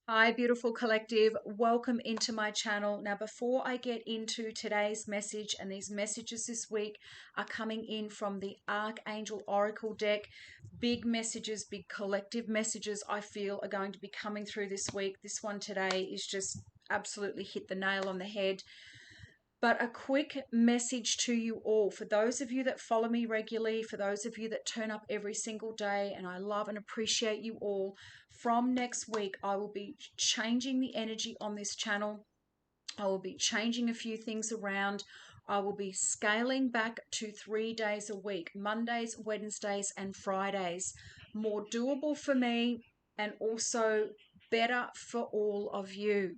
Hi, beautiful collective. Welcome into my channel. Now, before I get into today's message, and these messages this week are coming in from the Archangel Oracle deck. Big messages, big collective messages I feel are going to be coming through this week. This one today is just absolutely hit the nail on the head. But a quick message to you all, for those of you that follow me regularly, for those of you that turn up every single day, and I love and appreciate you all. From next week, I will be changing the energy on this channel. I will be changing a few things around. I will be scaling back to 3 days a week, Mondays, Wednesdays, and Fridays. More doable for me and also better for all of you.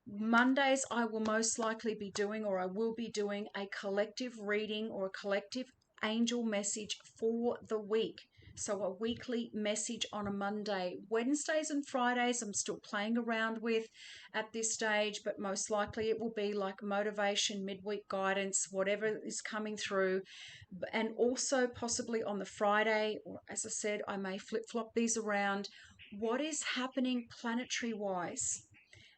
Mondays, I will most likely be doing, or I will be doing, a collective reading or a collective angel message for the week. So, a weekly message on a Monday. Wednesdays and Fridays, I'm still playing around with at this stage, but most likely it will be like motivation, midweek guidance, whatever is coming through. And also, possibly on the Friday, or as I said, I may flip flop these around. What is happening planetary wise?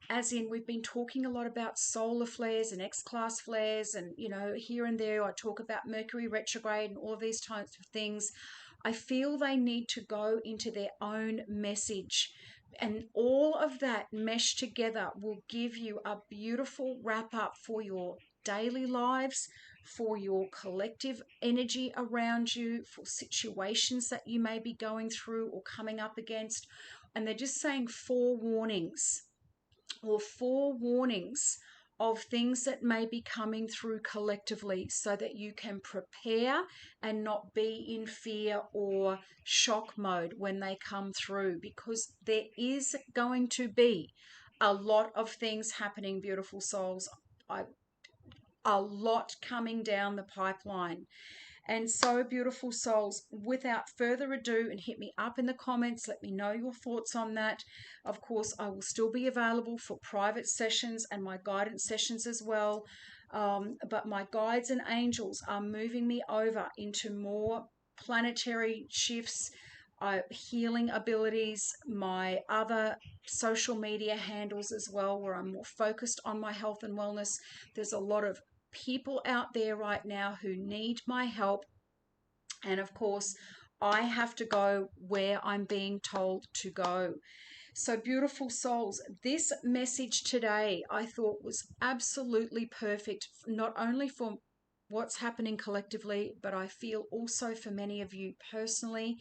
As in, we've been talking a lot about solar flares and X-class flares, and here and there I talk about Mercury retrograde and all of these types of things. I feel they need to go into their own message, and all of that meshed together will give you a beautiful wrap up for your daily lives, for your collective energy around you, for situations that you may be going through or coming up against. And they're just saying forewarnings of things that may be coming through collectively, so that you can prepare and not be in fear or shock mode when they come through, because there is going to be a lot of things happening, beautiful souls. A lot coming down the pipeline. And so, beautiful souls, without further ado, and hit me up in the comments, let me know your thoughts on that. Of course, I will still be available for private sessions and my guidance sessions as well. But my guides and angels are moving me over into more planetary shifts, healing abilities, my other social media handles as well, where I'm more focused on my health and wellness. There's a lot of people out there right now who need my help. And of course, I have to go where I'm being told to go. So, beautiful souls, this message today I thought was absolutely perfect, not only for what's happening collectively, but I feel also for many of you personally.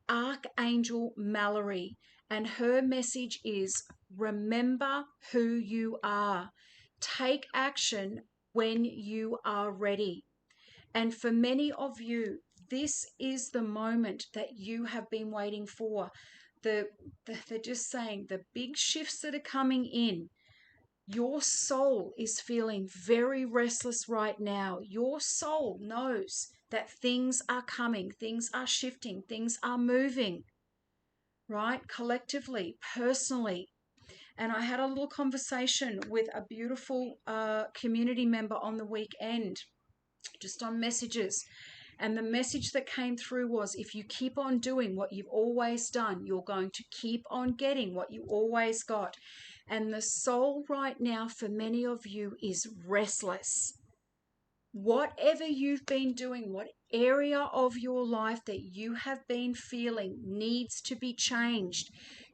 Archangel Mallory, and her message is: remember who you are. Take action when you are ready. And for many of you, this is the moment that you have been waiting for. They're just saying the big shifts that are coming in. Your soul is feeling very restless right now. Your soul knows that things are coming, things are shifting, things are moving, right? Collectively, personally. And I had a little conversation with a beautiful community member on the weekend, just on messages. And the message that came through was, if you keep on doing what you've always done, you're going to keep on getting what you always got. And the soul right now for many of you is restless. Whatever you've been doing, what area of your life that you have been feeling needs to be changed.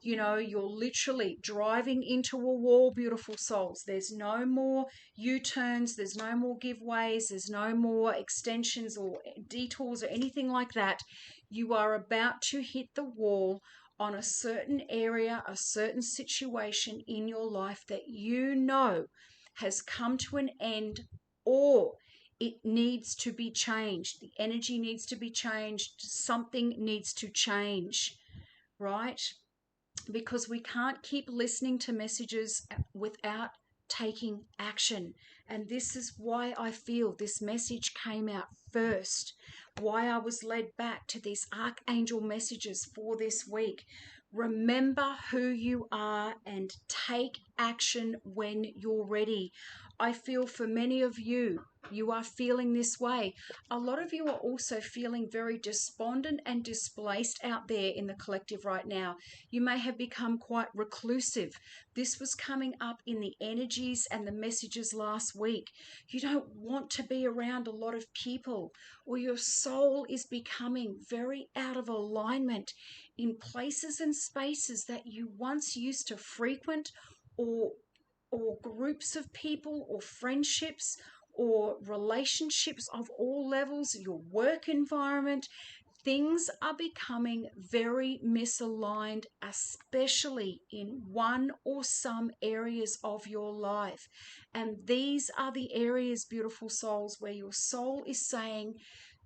You're literally driving into a wall, beautiful souls. There's no more U-turns, there's no more giveaways, there's no more extensions or detours or anything like that. You are about to hit the wall on a certain area, a certain situation in your life that has come to an end, or it needs to be changed. The energy needs to be changed. Something needs to change, right? Because we can't keep listening to messages without taking action. And this is why I feel this message came out first, why I was led back to these archangel messages for this week. Remember who you are and take action when you're ready. I feel for many of you, You are feeling this way. A lot of you are also feeling very despondent and displaced out there in the collective right now. You may have become quite reclusive. This was coming up in the energies and the messages last week. You don't want to be around a lot of people, or your soul is becoming very out of alignment in places and spaces that you once used to frequent, or groups of people, or friendships, or relationships of all levels, your work environment. Things are becoming very misaligned, especially in one or some areas of your life. And these are the areas, beautiful souls, where your soul is saying,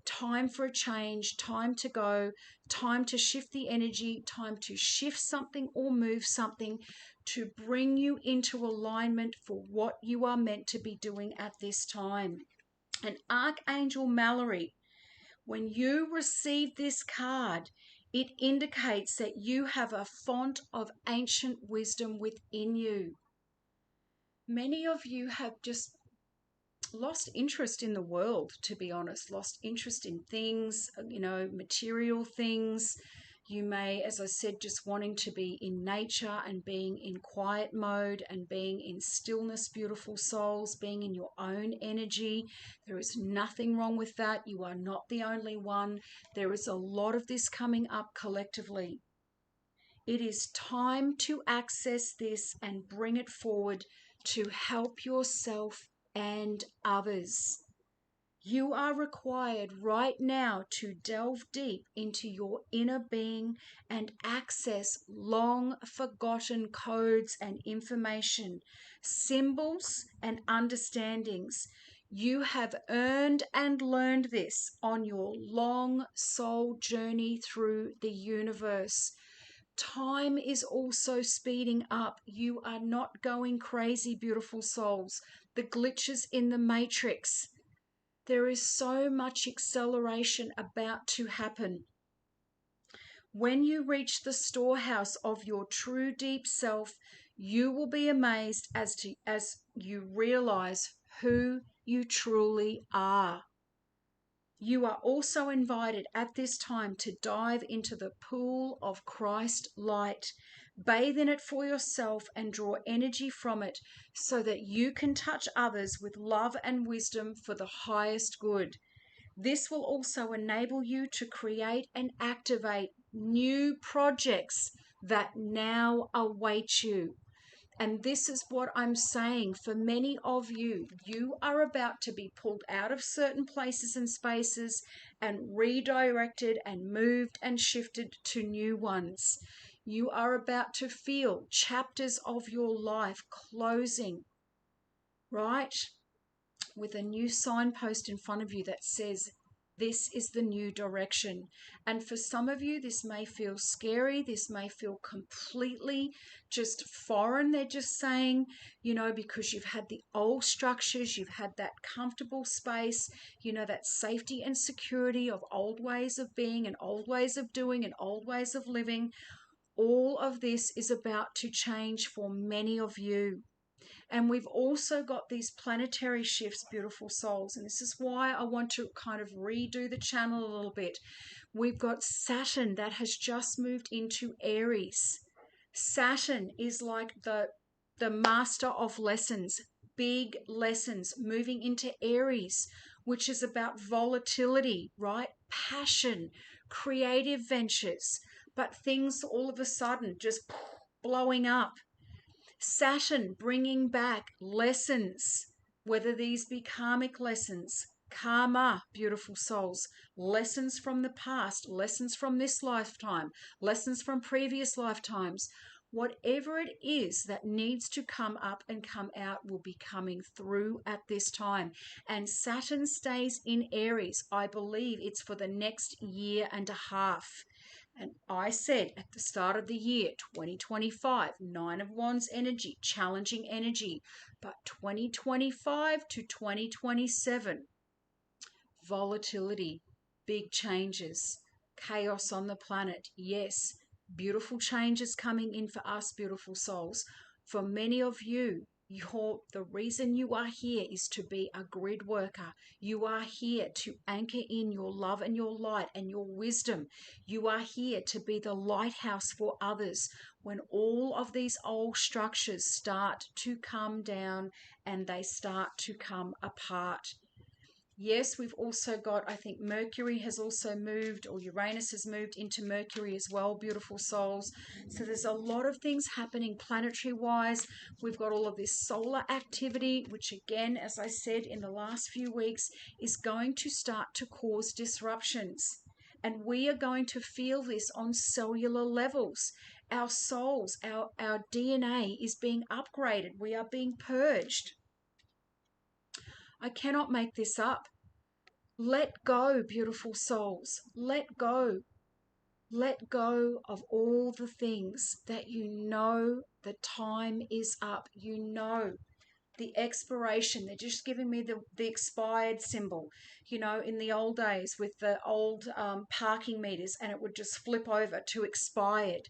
time for a change, time to go, time to shift the energy, time to shift something or move something to bring you into alignment for what you are meant to be doing at this time. And Archangel Mallory, when you receive this card, it indicates that you have a font of ancient wisdom within you. Many of you have just lost interest in the world, to be honest, lost interest in things, material things. You may, as I said, just wanting to be in nature and being in quiet mode and being in stillness, beautiful souls, being in your own energy. There is nothing wrong with that. You are not the only one. There is a lot of this coming up collectively. It is time to access this and bring it forward to help yourself and others. You are required right now to delve deep into your inner being and access long forgotten codes and information, symbols and understandings. You have earned and learned this on your long soul journey through the universe. Time is also speeding up. You are not going crazy, beautiful souls. The glitches in the matrix. There is so much acceleration about to happen. When you reach the storehouse of your true deep self, you will be amazed as you realize who you truly are. You are also invited at this time to dive into the pool of Christ light. Bathe in it for yourself and draw energy from it so that you can touch others with love and wisdom for the highest good. This will also enable you to create and activate new projects that now await you. And this is what I'm saying for many of you. You are about to be pulled out of certain places and spaces and redirected and moved and shifted to new ones. You are about to feel chapters of your life closing, right? With a new signpost in front of you that says, this is the new direction. And for some of you, this may feel scary. This may feel completely just foreign. They're just saying, because you've had the old structures, you've had that comfortable space, that safety and security of old ways of being and old ways of doing and old ways of living. All of this is about to change for many of you. And we've also got these planetary shifts, beautiful souls. And this is why I want to kind of redo the channel a little bit. We've got Saturn that has just moved into Aries. Saturn is like the master of lessons, big lessons, moving into Aries, which is about volatility, right? Passion, creative ventures, but things all of a sudden just blowing up. Saturn bringing back lessons, whether these be karmic lessons, karma, beautiful souls, lessons from the past, lessons from this lifetime, lessons from previous lifetimes. Whatever it is that needs to come up and come out will be coming through at this time. And Saturn stays in Aries. I believe it's for the next year and a half. And I said at the start of the year, 2025, Nine of Wands energy, challenging energy. But 2025 to 2027, volatility, big changes, chaos on the planet. Yes, beautiful changes coming in for us, beautiful souls. For many of you, The reason you are here is to be a grid worker. You are here to anchor in your love and your light and your wisdom. You are here to be the lighthouse for others when all of these old structures start to come down and they start to come apart. Yes, we've also got, I think Mercury has also moved, or Uranus has moved into Mercury as well, beautiful souls. So there's a lot of things happening planetary wise. We've got all of this solar activity, which again, as I said in the last few weeks, is going to start to cause disruptions. And we are going to feel this on cellular levels. Our souls, our DNA is being upgraded. We are being purged. I cannot make this up. Let go, beautiful souls. Let go. Let go of all the things that you know the time is up. You know the expiration. They're just giving me the expired symbol. You know, in the old days with the old parking meters, and it would just flip over to expired.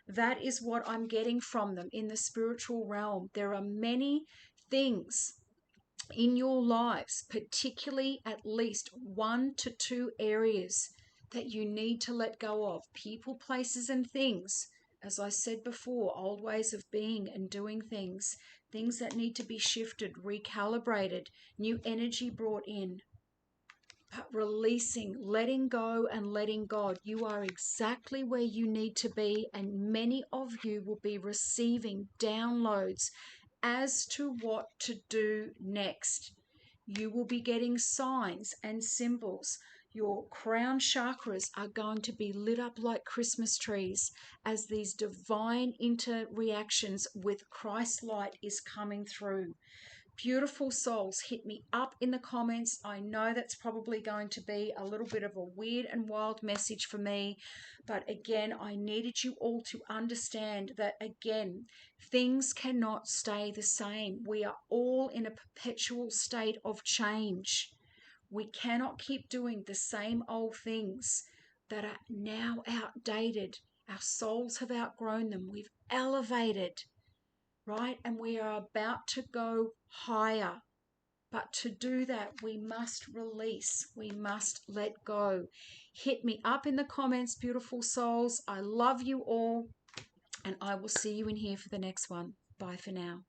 That is what I'm getting from them in the spiritual realm. There are many things in your lives, particularly at least 1 to 2 areas that you need to let go of. People, places, and things. As I said before, old ways of being and doing things, things that need to be shifted, recalibrated, new energy brought in. But releasing, letting go, and letting God. You are exactly where you need to be, and many of you will be receiving downloads as to what to do next. You will be getting signs and symbols. Your crown chakras are going to be lit up like Christmas trees as these divine interreactions with Christ light is coming through. Beautiful souls, hit me up in the comments. I know that's probably going to be a little bit of a weird and wild message for me, but again, I needed you all to understand that, again, things cannot stay the same. We are all in a perpetual state of change. We cannot keep doing the same old things that are now outdated. Our souls have outgrown them. We've elevated, right? And we are about to go higher. But to do that, we must release. We must let go. Hit me up in the comments, beautiful souls. I love you all, and I will see you in here for the next one. Bye for now.